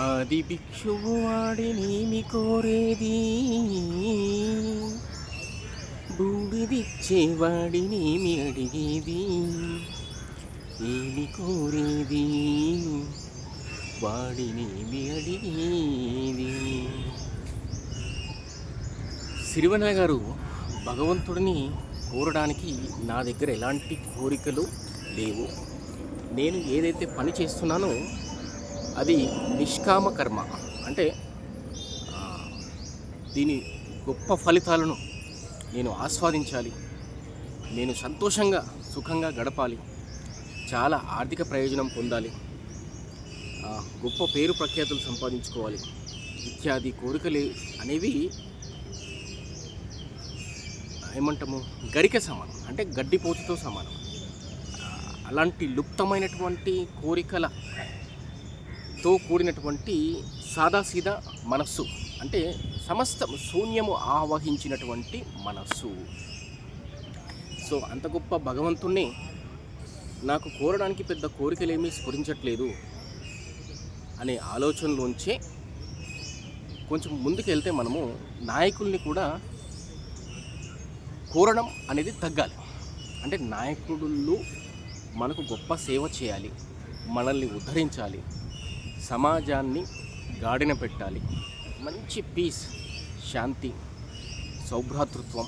ఆది భిక్షువు వాడినేమి కోరేది, బూడిదిచ్చేవాడినేమి అడిగేది, ఏమి కోరేది వాడినేమి అడిగేది. సిరివెన్నెల గారు భగవంతుడిని కోరడానికి నా దగ్గర ఎలాంటి కోరికలు లేవు. నేను ఏదైతే పని చేస్తున్నానో అది నిష్కామ కర్మ. అంటే దీని గొప్ప ఫలితాలను నేను ఆస్వాదించాలి, నేను సంతోషంగా సుఖంగా గడపాలి, చాలా ఆర్థిక ప్రయోజనం పొందాలి, గొప్ప పేరు ప్రఖ్యాతులు సంపాదించుకోవాలి ఇత్యాది కోరికలు అనేవి ఏమంటాము గరిక సమానం, అంటే గడ్డిపోతుతో సమానం. అలాంటి లుప్తమైనటువంటి కోరికలతో కూడినటువంటి సాదాసీదా మనస్సు, అంటే సమస్త శూన్యము ఆవహించినటువంటి మనస్సు. సో అంత గొప్ప భగవంతుణ్ణి నాకు కోరడానికి పెద్ద కోరికలేమీ స్ఫురించట్లేదు అనే ఆలోచనలోంచే కొంచెం ముందుకు వెళ్తే మనము నాయకుల్ని కూడా కోరడం అనేది తగ్గాలి. అంటే నాయకులు మనకు గొప్ప సేవ చేయాలి, మనల్ని ఉద్ధరించాలి, సమాజాన్ని గాడిన పెట్టాలి, మంచి పీస్, శాంతి, సౌభ్రాతృత్వం,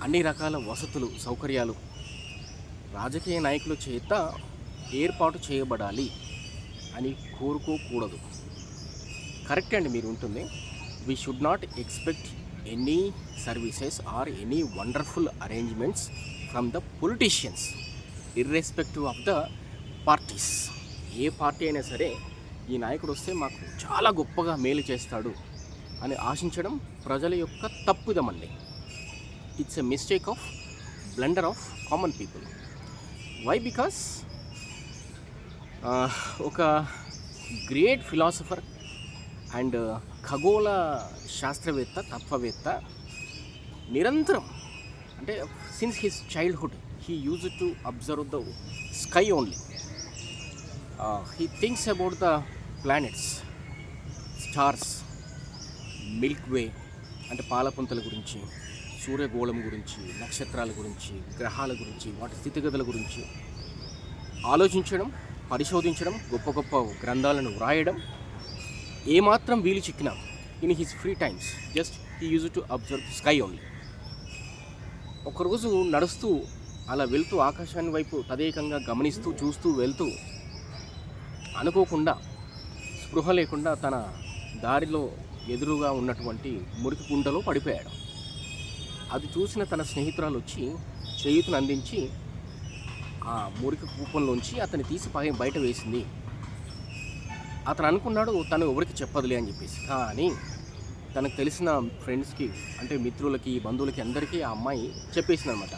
అన్ని రకాల వసతులు సౌకర్యాలు రాజకీయ నాయకుల చేత ఏర్పాటు చేయబడాలి అని కోరుకోకూడదు. కరెక్ట్ అండి, మీరు ఉంటుంది. We should not expect any services or any wonderful arrangements from the politicians irrespective of the parties. A party అయినా సరే ఈ నాయకుడు వస్తే మాకు చాలా గొప్పగా మేలు చేస్తాడు అని ఆశించడం ప్రజల యొక్క తప్పుదమండి. It's a mistake of blunder of common people. Why? Because ఒక గ్రేట్ ఫిలాసఫర్ అండ్ ఖగోళ శాస్త్రవేత్త, తత్వవేత్త నిరంతరం, అంటే since his childhood he used to observe the sky only. He thinks about the planets, stars, milk way అంటే పాలపుంతల గురించి, సూర్యగోళం గురించి, నక్షత్రాల గురించి, గ్రహాల గురించి, వాటి స్థితిగతుల గురించి ఆలోచించడం, పరిశోధించడం, గొప్ప గొప్ప గ్రంథాలను వ్రాయడం ఏమాత్రం వీలు చిక్కినా in his free times just he use to observe sky only. ఒకరోజు నడుస్తూ అలా వెళ్తూ ఆకాశాన్ని వైపు తదేకంగా గమనిస్తూ చూస్తూ వెళ్తూ అనుకోకుండా, స్పృహ లేకుండా తన దారిలో ఎదురుగా ఉన్నటువంటి మురికి కుంటలో పడిపోయాడు. అది చూసిన తన స్నేహితురాలు వచ్చి చేయుతను అందించి ఆ మురికి కూపంలోంచి అతన్ని తీసి బయట వేసింది. అతను అనుకున్నాడు తను ఎవరికి చెప్పదులే అని చెప్పేసి. కానీ తనకు తెలిసిన ఫ్రెండ్స్కి, అంటే మిత్రులకి, బంధువులకి, అందరికీ ఆ అమ్మాయి చెప్పేసింది అనమాట.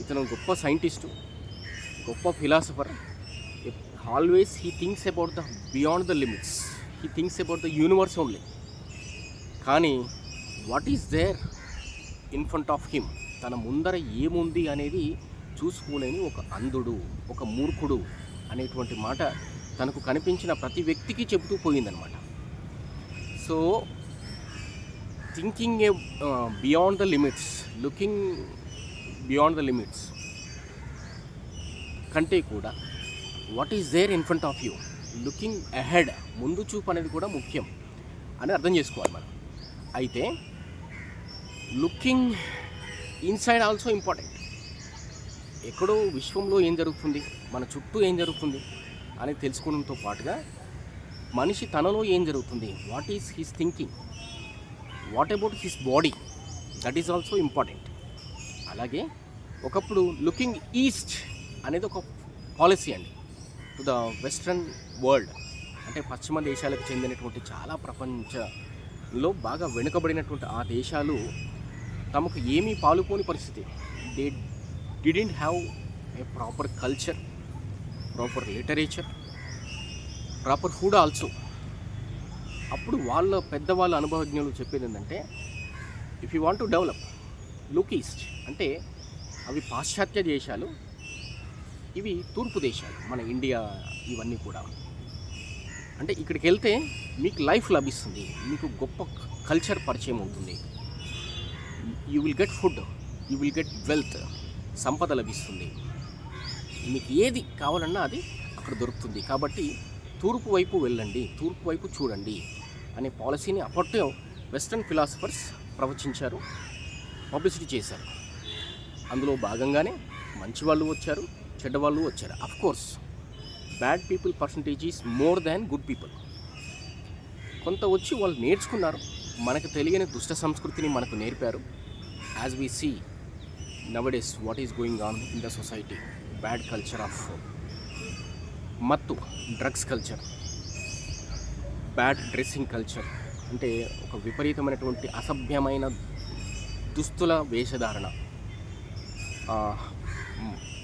ఇతను గొప్ప సైంటిస్టు, గొప్ప philosopher. Always he thinks about the beyond the limits, he thinks about the universe only. కానీ what is there in front of him, తన ముందర ఏముంది అనేది చూసుకోలేని ఒక అంధుడు, ఒక మూర్ఖుడు అనేటువంటి మాట తనకు కనిపించిన ప్రతి వ్యక్తికి చెబుతూ పోయిందనమాట. So thinking beyond the limits, looking beyond the limits కంటే కూడా what is there in front of you, looking ahead, ముందు చూపు అనేది కూడా ముఖ్యం అని అర్థం చేసుకోవాలి మనం. అయితే లుకింగ్ ఇన్సైడ్ ఆల్సో ఇంపార్టెంట్. ఎక్కడో విశ్వంలో ఏం జరుగుతుంది, మన చుట్టూ ఏం జరుగుతుంది అని తెలుసుకోవడంతో పాటుగా మనిషి తనలో ఏం జరుగుతుంది, what is his thinking, what about his body, that is also important. అలాగే ఒకప్పుడు లుకింగ్ ఈస్ట్ అనేది ఒక పాలసీ అండి టు ద వెస్ట్రన్ వరల్డ్. అంటే పశ్చిమ దేశాలకు చెందినటువంటి చాలా ప్రపంచంలో బాగా వెనుకబడినటువంటి ఆ దేశాలు తమకు ఏమీ పాలుపోని పరిస్థితి. They didn't have a proper culture, proper literature, proper food also. అప్పుడు వాళ్ళ పెద్దవాళ్ళ అనుభవజ్ఞులు చెప్పేది ఏంటంటే, if you want to develop look east, అంటే అవి పాశ్చాత్య దేశాలు, ఇవి తూర్పు దేశాలు, మన ఇండియా ఇవన్నీ కూడా. అంటే ఇక్కడికి వెళ్తే మీకు లైఫ్ లభిస్తుంది, మీకు గొప్ప కల్చర్ పరిచయం అవుతుంది, you will get food, you will get wealth, సంపద లభిస్తుంది, మీకు ఏది కావాలన్నా అది అక్కడ దొరుకుతుంది. కాబట్టి తూర్పు వైపు వెళ్ళండి, తూర్పు వైపు చూడండి అనే పాలసీని అప్పట్లో వెస్ట్రన్ ఫిలాసఫర్స్ ప్రవచించారు, పబ్లిసిటీ చేశారు. అందులో భాగంగానే మంచి వాళ్ళు వచ్చారు, చెడ్డవాళ్ళు వచ్చారు. Of course bad people percentage is more than good people. కొంత వచ్చి వాళ్ళు నేర్చుకున్నారు, మనకు తెలియని దుష్ట సంస్కృతిని మనకు నేర్పారు. As we see nowadays what is going on in the society, bad culture of మత్తు, drugs culture, bad dressing culture, అంటే ఒక విపరీతమైనటువంటి అసభ్యమైన దుస్తుల వేషధారణ,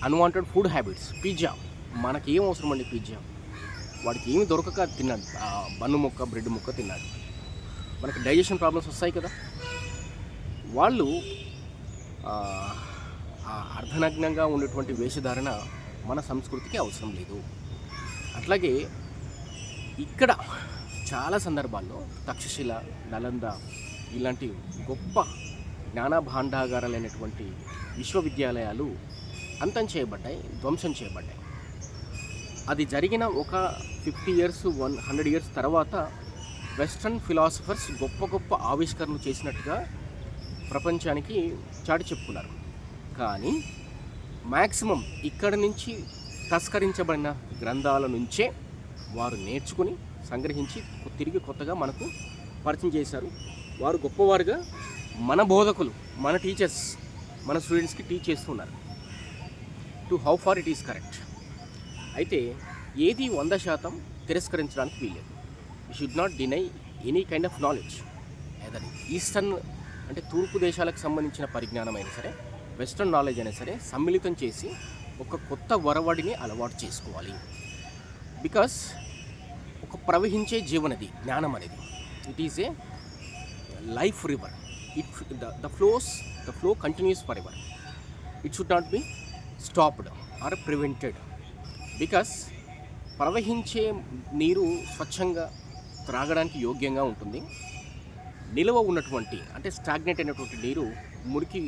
అన్వాంటెడ్ ఫుడ్ హ్యాబిట్స్. పిజ్జా, మనకి ఏం అవసరం అండి పిజ్జా? వాడికి ఏమి దొరకక తిన్నాడు, బన్ను ముక్క బ్రెడ్ ముక్క తిన్నాడు. మనకి డైజెషన్ ప్రాబ్లమ్స్ వస్తాయి కదా. వాళ్ళు అర్ధనగ్నంగా ఉండేటువంటి వేషధారణ మన సంస్కృతికి అవసరం లేదు. అట్లాగే ఇక్కడ చాలా సందర్భాల్లో తక్షశిల, నలంద ఇలాంటి గొప్ప జ్ఞాన భాండాగారాలైనటువంటి విశ్వవిద్యాలయాలు అంతం చేయబడ్డాయి, ధ్వంసం చేయబడ్డాయి. అది జరిగిన ఒక 50 years 100 years తర్వాత వెస్ట్రన్ ఫిలాసఫర్స్ గొప్ప గొప్ప ఆవిష్కరణలు చేసినట్టుగా ప్రపంచానికి చాటి చెప్పుకున్నారు. కానీ మ్యాక్సిమం ఇక్కడి నుంచి తస్కరించబడిన గ్రంథాల నుంచే వారు నేర్చుకుని సంగ్రహించి తిరిగి కొత్తగా మనకు పరిచయం చేశారు. వారు గొప్పవారుగా మన బోధకులు, మన టీచర్స్, మన స్టూడెంట్స్కి టీచ్ చేస్తున్నారు to how far it is correct. అయితే ఏది 100% తిరస్కరించడానికి వీల్లేదు. You should not deny any kind of knowledge. ఏదని ఈస్టర్న్ అంటే తూర్పు దేశాలకు సంబంధించిన పరిజ్ఞానం అయినా సరే, వెస్ట్రన్ నాలెడ్జ్ అయినా సరే సమ్మిళితం చేసి ఒక కొత్త వరవడిని అలవాటు చేసుకోవాలి. బికాస్ ఒక ప్రవహించే జీవనది జ్ఞానం అనేది, it is a life river. The flow continues for ever. It should not be stopped or prevented. Because ప్రవహించే నీరు స్వచ్ఛంగా త్రాగడానికి యోగ్యంగా ఉంటుంది. నిల్వ ఉన్నటువంటి అంటే స్టాగ్నేట్ అయినటువంటి నీరు మురికి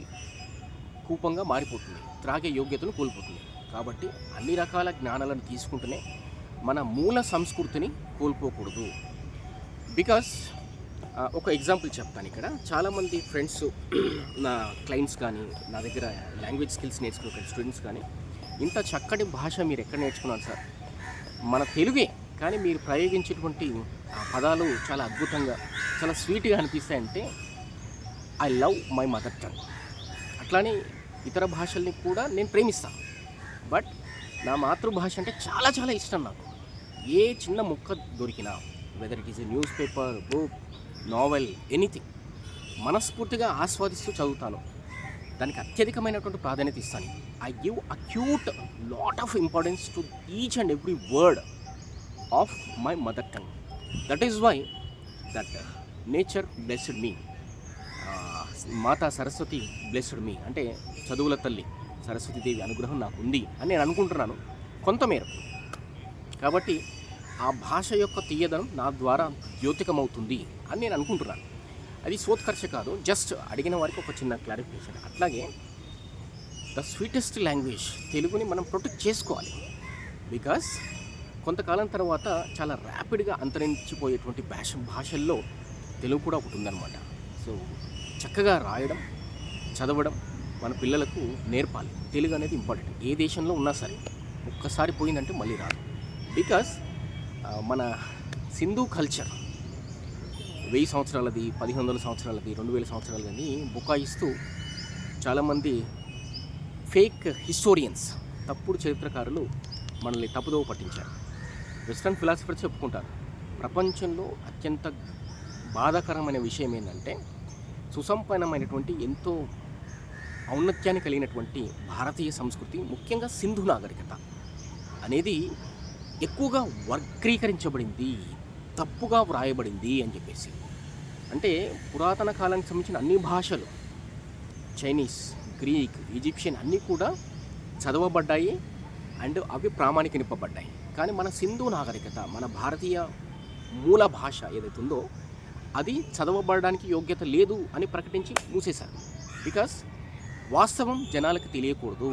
కూపంగా మారిపోతుంది, త్రాగే యోగ్యతను కోల్పోతుంది. కాబట్టి అన్ని రకాల జ్ఞానాలను తీసుకుంటూనే మన మూల సంస్కృతిని కోల్పోకూడదు. బికాస్ ఒక ఎగ్జాంపుల్ చెప్తాను. ఇక్కడ చాలామంది ఫ్రెండ్స్, నా క్లయింట్స్ కానీ, నా దగ్గర లాంగ్వేజ్ స్కిల్స్ నేర్చుకునే స్టూడెంట్స్ కానీ, ఇంత చక్కటి భాష మీరు ఎక్కడ నేర్చుకున్నారు సార్? మన తెలుగే, కానీ మీరు ప్రయోగించేటువంటి పదాలు చాలా అద్భుతంగా, చాలా స్వీట్గా అనిపిస్తాయంటే I love my mother tongue. అట్లానే ఇతర భాషల్ని కూడా నేను ప్రేమిస్తాను, బట్ నా మాతృభాష అంటే చాలా చాలా ఇష్టం నాకు. ఏ చిన్న ముక్క దొరికినా, whether it is a newspaper, book, novel, anything, మనస్ఫూర్తిగా ఆస్వాదిస్తూ చదువుతాను. దానికి అత్యధికమైనటువంటి ప్రాధాన్యత ఇస్తాను. I give acute lot of importance to each and every word of my mother tongue. That is why that nature blessed me, Mata Saraswati blessed me. అంటే చదువుల తల్లి సరస్వతీదేవి అనుగ్రహం నాకు ఉంది అని నేను అనుకుంటున్నాను కొంతమేరకు. కాబట్టి ఆ భాష యొక్క తీయదనం నా ద్వారా ద్యోతికమవుతుంది అని నేను అనుకుంటున్నాను. అది సోత్కర్ష కాదు, జస్ట్ అడిగిన వారికి ఒక చిన్న క్లారిఫికేషన్. అట్లాగే ద స్వీటెస్ట్ లాంగ్వేజ్ తెలుగుని మనం ప్రొటెక్ట్ చేసుకోవాలి. బికాస్ కొంతకాలం తర్వాత చాలా ర్యాపిడ్గా అంతరించిపోయేటువంటి భాషల్లో తెలుగు కూడా ఒకటి ఉందన్నమాట. సో చక్కగా రాయడం, చదవడం మన పిల్లలకు నేర్పాలి. తెలుగు అనేది ఇంపార్టెంట్. ఏ దేశంలో ఉన్నా సరే ఒక్కసారి పోయిందంటే మళ్ళీ రాదు. బికాస్ మన సింధు కల్చర్ 1000 సంవత్సరాలది, 1500 సంవత్సరాలది, 2000 సంవత్సరాలది బుకాయిస్తూ చాలామంది ఫేక్ హిస్టోరియన్స్, తప్పుడు చరిత్రకారులు మనల్ని తప్పుదోవ పట్టించారు. వెస్ట్రన్ ఫిలాసఫర్స్ చెప్పుకుంటారు, ప్రపంచంలో అత్యంత బాధాకరమైన విషయం ఏంటంటే సుసంపన్నమైనటువంటి ఎంతో ఔన్నత్యాన్ని కలిగినటువంటి భారతీయ సంస్కృతి, ముఖ్యంగా సింధు నాగరికత అనేది ఎక్కువగా వర్గీకరించబడింది, తప్పుగా వ్రాయబడింది అని చెప్పేసి. అంటే పురాతన కాలానికి సంబంధించిన అన్ని భాషలు, చైనీస్, గ్రీక్, ఈజిప్షియన్ అన్నీ కూడా చదవబడ్డాయి అండ్ అవి ప్రామాణికనింపబడ్డాయి. కానీ మన సింధు నాగరికత, మన భారతీయ మూల భాష ఏదైతే ఉందో అది చదవబడడానికి యోగ్యత లేదు అని ప్రకటించి మూసేశారు. బికాస్ వాస్తవం జనాలకు తెలియకూడదు.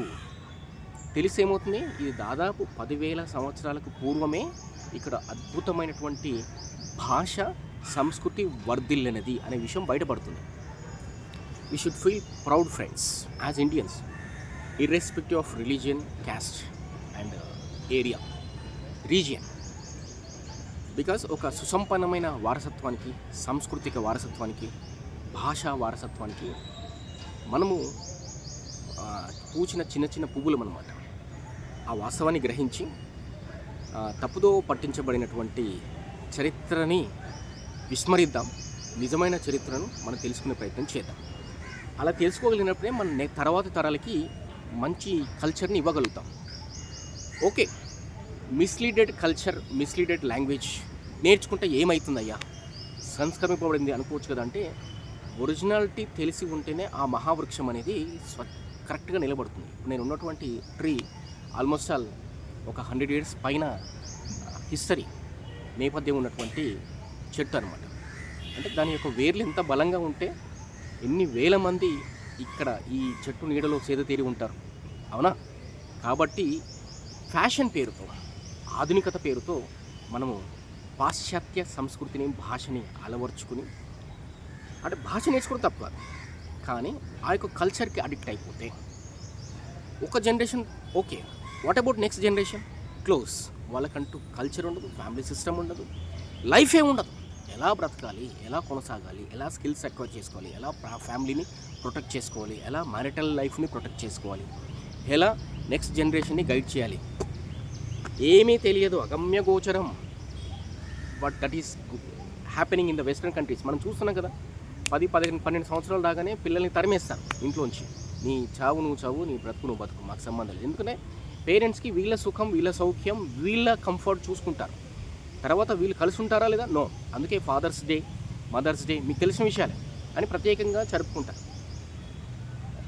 తెలిసేమవుతుంది, ఇది దాదాపు 10,000 సంవత్సరాలకు పూర్వమే ఇక్కడ అద్భుతమైనటువంటి భాష సంస్కృతి వర్ధిల్లినది అనే విషయం బయటపడుతుంది. We should feel proud friends as Indians, irrespective of religion, caste and area, region. Because ఒక సుసంపన్నమైన వారసత్వానికి, సాంస్కృతిక వారసత్వానికి, భాషా వారసత్వానికి మనము పూచిన చిన్న చిన్న పువ్వులు అన్నమాట. ఆ వాస్తవాన్ని గ్రహించి తప్పుదో పట్టించబడినటువంటి చరిత్రని విస్మరిద్దాం, నిజమైన చరిత్రను మనం తెలుసుకునే ప్రయత్నం చేద్దాం. అలా తెలుసుకోగలిగినప్పుడే మన తర్వాత తరాలకి మంచి కల్చర్ని ఇవ్వగలుగుతాం. Okay, misleaded culture, misleaded language నేర్చుకుంటే ఏమవుతుందయ్యా, సంస్కరింపబడింది అనుకోవచ్చు కదా అంటే, ఒరిజినాలిటీ తెలిసి ఉంటేనే ఆ మహావృక్షం అనేది కరెక్ట్గా నిలబడుతుంది. నేను ఉన్నటువంటి ట్రీ ఆల్మోస్ట్ ఆల్ ఒక 100 years పైన హిస్టరీ నేపథ్యం ఉన్నటువంటి చెట్టు అనమాట. అంటే దాని యొక్క వేర్లు ఎంత బలంగా ఉంటే ఎన్ని వేల మంది ఇక్కడ ఈ చెట్టు నీడలో సేద తీరి ఉంటారు, అవునా? కాబట్టి ఫ్యాషన్ పేరుతో, ఆధునికత పేరుతో మనము పాశ్చాత్య సంస్కృతిని, భాషని అలవర్చుకుని, అంటే భాష నేర్చుకోవడం తప్పు కాదు, కానీ ఆ యొక్క కల్చర్కి అడిక్ట్ అయిపోతే ఒక generation okay, what about next generation? Close. వాళ్ళకంటూ కల్చర్ ఉండదు, ఫ్యామిలీ సిస్టమ్ ఉండదు, లైఫ్ ఏముండదు. ఎలా బ్రతకాలి, ఎలా కొనసాగాలి, ఎలా స్కిల్స్ అక్వైర్ చేసుకోవాలి, ఎలా ఫ్యామిలీని ప్రొటెక్ట్ చేసుకోవాలి, ఎలా మ్యారిటల్ లైఫ్ని ప్రొటెక్ట్ చేసుకోవాలి, ఎలా నెక్స్ట్ జనరేషన్ని గైడ్ చేయాలి, ఏమీ తెలియదు, అగమ్య గోచరం. But that is happening in the western countries. మనం చూస్తున్నాం కదా, 10, 11, 12 సంవత్సరాలు దాకానే పిల్లల్ని తరిమేస్తారు ఇంట్లోంచి. నీ చావు నువ్వు చావు, నీ బ్రతుకు నువ్వు బతుకు, మాకు సంబంధం లేదు. ఎందుకంటే పేరెంట్స్కి వీళ్ళ సుఖం, వీళ్ళ సౌఖ్యం, వీళ్ళ కంఫర్ట్ చూసుకుంటారు. తర్వాత వీళ్ళు కలిసి ఉంటారా లేదా? నో. అందుకే ఫాదర్స్ డే, మదర్స్ డే మీకు తెలిసిన విషయాలే అని ప్రత్యేకంగా జరుపుకుంటారు.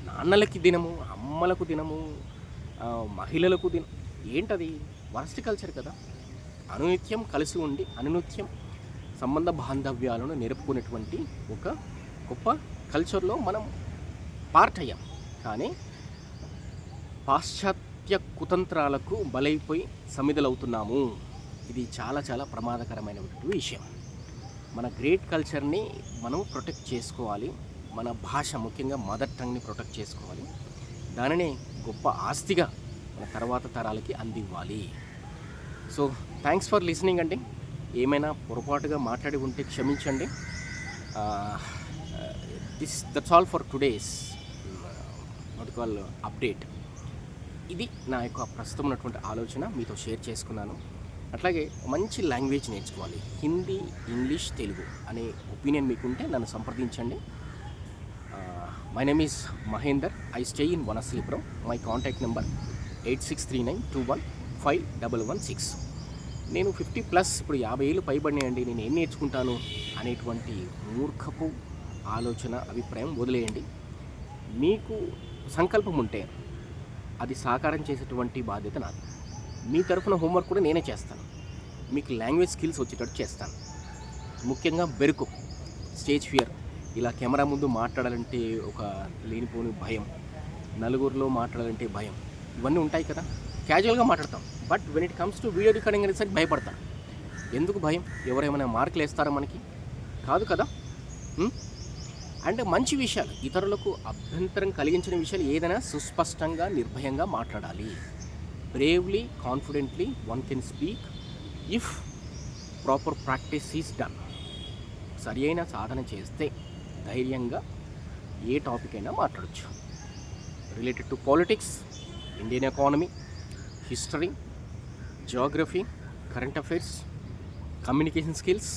నాన్నలకి దినము, అమ్మలకు దినము, మహిళలకు దినం, ఏంటది? వరస్ట్ కల్చర్ కదా. అనునిత్యం కలిసి ఉండి అనునిత్యం సంబంధ బాంధవ్యాలను నేర్పుకునేటువంటి ఒక గొప్ప కల్చర్లో మనం పార్ట్ అయ్యాం. కానీ పాశ్చాత్య కుతంత్రాలకు బలైపోయి సమిధలవుతున్నాము. ఇది చాలా చాలా ప్రమాదకరమైనటువంటి విషయం. మన గ్రేట్ కల్చర్ని మనం ప్రొటెక్ట్ చేసుకోవాలి. మన భాష, ముఖ్యంగా మదర్ టంగ్ని ప్రొటెక్ట్ చేసుకోవాలి. దానిని గొప్ప ఆస్తిగా మన తర్వాత తరాలకి అందివ్వాలి. సో థ్యాంక్స్ ఫర్ లిసనింగ్ అండి. ఏమైనా పొరపాటుగా మాట్లాడి ఉంటే క్షమించండి. That's all for today's what call update. ఇది నా యొక్క ప్రస్తుతం ఉన్నటువంటి ఆలోచన మీతో షేర్ చేసుకున్నాను. అట్లాగే మంచి లాంగ్వేజ్ నేర్చుకోవాలి, హిందీ, ఇంగ్లీష్, తెలుగు అనే ఒపీనియన్ మీకుంటే నన్ను సంప్రదించండి. My name is Mahender. I stay in Vanasthalipuram. My contact number 8639215116. నేను 50+, ఇప్పుడు 50 ఏళ్ళు పైబడినాయండి, నేను ఏం నేర్చుకుంటాను అనేటువంటి మూర్ఖపు ఆలోచన, అభిప్రాయం వదిలేయండి. మీకు సంకల్పం ఉంటే అది సాకారం చేసేటువంటి బాధ్యత నాది. మీ తరఫున హోంవర్క్ కూడా నేనే చేస్తాను. మీకు లాంగ్వేజ్ స్కిల్స్ వచ్చేటట్టు చేస్తాను. ముఖ్యంగా బెరుకు, స్టేజ్ ఫియర్, ఇలా కెమెరా ముందు మాట్లాడాలంటే ఒక లేనిపోని భయం, నలుగురిలో మాట్లాడాలంటే భయం, ఇవన్నీ ఉంటాయి కదా. క్యాజువల్గా మాట్లాడతాం, but when it comes to video recording అనేసరికి భయపడతాం. ఎందుకు భయం? ఎవరేమైనా మార్కులు వేస్తారా మనకి? కాదు కదా. అండ్ మంచి విషయాలు, ఇతరులకు అభ్యంతరం కలిగించిన విషయాలు ఏదైనా సుస్పష్టంగా, నిర్భయంగా మాట్లాడాలి. Bravely, confidently one can speak if proper practice is done. సరి అయిన సాధన చేస్తే ధైర్యంగా ఏ టాపిక్ అయినా మాట్లాడచ్చు. Related to politics, Indian economy, history, geography, current affairs, communication skills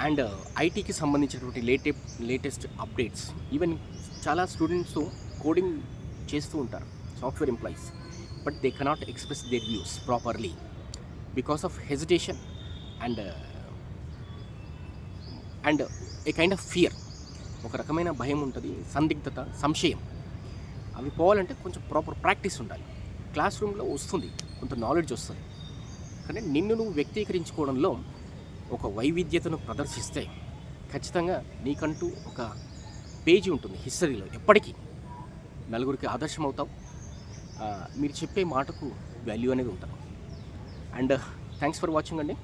and ఐటీకి సంబంధించినటువంటి లేటెస్ట్ అప్డేట్స్. ఈవెన్ చాలా స్టూడెంట్స్ కోడింగ్ చేస్తూ ఉంటారు, software employees, but they cannot express their views properly because of hesitation and a kind of fear. ఒక రకమైన భయం ఉంటుంది, సందిగ్ధత, సంశయం. అవి పోవాలంటే కొంచెం ప్రాపర్ ప్రాక్టీస్ ఉండాలి. క్లాస్ రూమ్లో వస్తుంది, కొంత నాలెడ్జ్ వస్తుంది, కానీ నిన్ను నువ్వు వ్యక్తీకరించుకోవడంలో ఒక వైవిధ్యతను ప్రదర్శిస్తే ఖచ్చితంగా నీకంటూ ఒక పేజీ ఉంటుంది హిస్టరీలో ఎప్పటికీ. నలుగురికి ఆదర్శం అవుతావు. మీరు చెప్పే మాటకు వాల్యూ అనేది ఉంటుంది. అండ్ థ్యాంక్స్ ఫర్ వాచింగ్ అండి.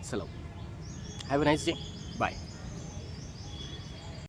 సెలవు. Have a nice day. Bye.